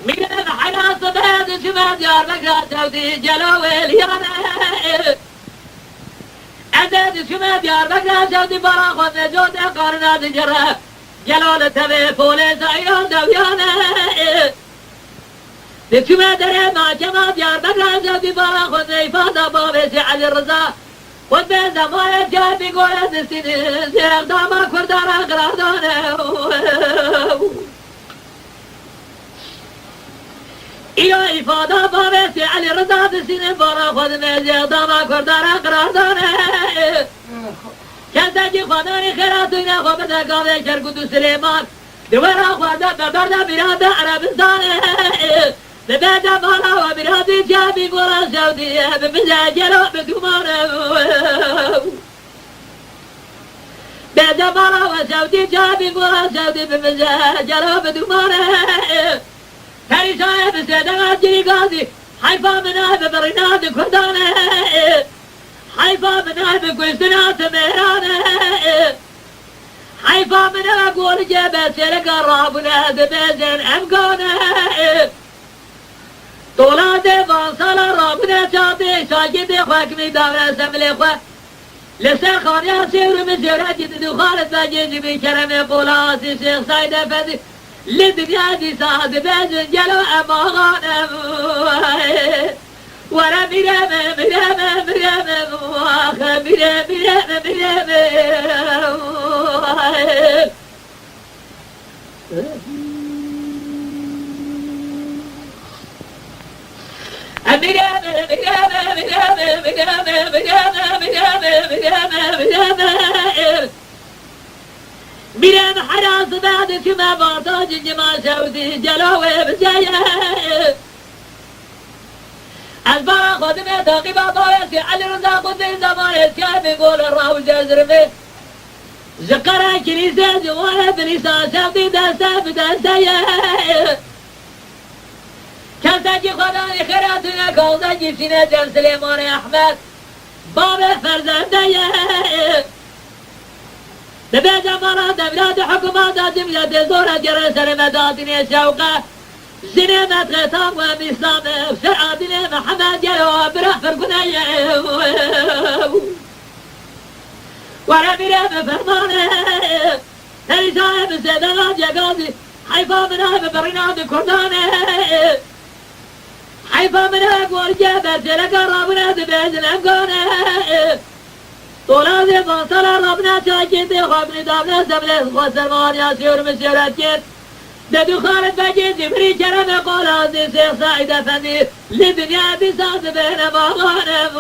میرم حیات بعد شما دیار بکرد سودی جلو ویلیانه عدد شما دیار بکرد سودی برا خود نجود قرنات جره جلال تبه پولیس ایران دویانه شما داره ما جمع دیار بکرد سودی برا خود نیفاده بابیسی علی رضا خود به زمان جای بگوید سینی زیر داما کردار اقرادانه ایو ایفاده بابیسی علی رضا بسینه بارا خود میزیر داما کردار اقرادانه کسی که خدای خیراتوینه خواب دکاوه کرکوتو سلیمان دوارا خواده ببرده بیراده عربستانه ببرده بالا و بیراده جابی گورا سعودیه ببزه جلو بدومانه ببزه بالا و سعودی جابی گورا سعودی ببزه جلو بدومانه پریشای بسیدگاه جری گازی حیفا منای ببرینات کردانه حیفا منای بگوشتنات مهرانه حیفا منای گول جبه سرک رابونه دبزن امگانه دولاد وانسال رابونه چاته شاگرد حکمی داره سمل خواه لسر خانی سیور مسیرت دو خالد بجیزی بی کرم قولاسی شیخ سید افندی لدنیا دی ساد بزن جلو اماغانم ورا میرم آخه میرم میرم حراس بعد که ما بارتاج جمال شودی جلوه بجایه از برا خودم تاقی بابا یسی علی رضا خود زمان اسکای بگول راو جزرمه زقرا کلیسه جوانه بلیسان شودی دسته بدسته کسی که خدای خیراتونه کالده جیسینه جن سلیمان احمد باب فرزنده ببه زمانا دولات حکومات جمعیت زور جره سر مدادین شوقه زنیمت غیطام و اسلام سر آدین محمد جلو برح فرقنه ورا میره بفرمانه تریسای بسیدنات یگازی حیفا منه ببرینات کردانه حیفا منه گورجه بسیرک رابونه بزن امگانه طولاد فاصل رابنا چاکید خوابنی دابنا سبلیس خوصرمان یا سیور مسیرت کید ددو خالد بگی جبری کرم قولازی سیخ سعید افندی لدنیا دی ساز بین باغانم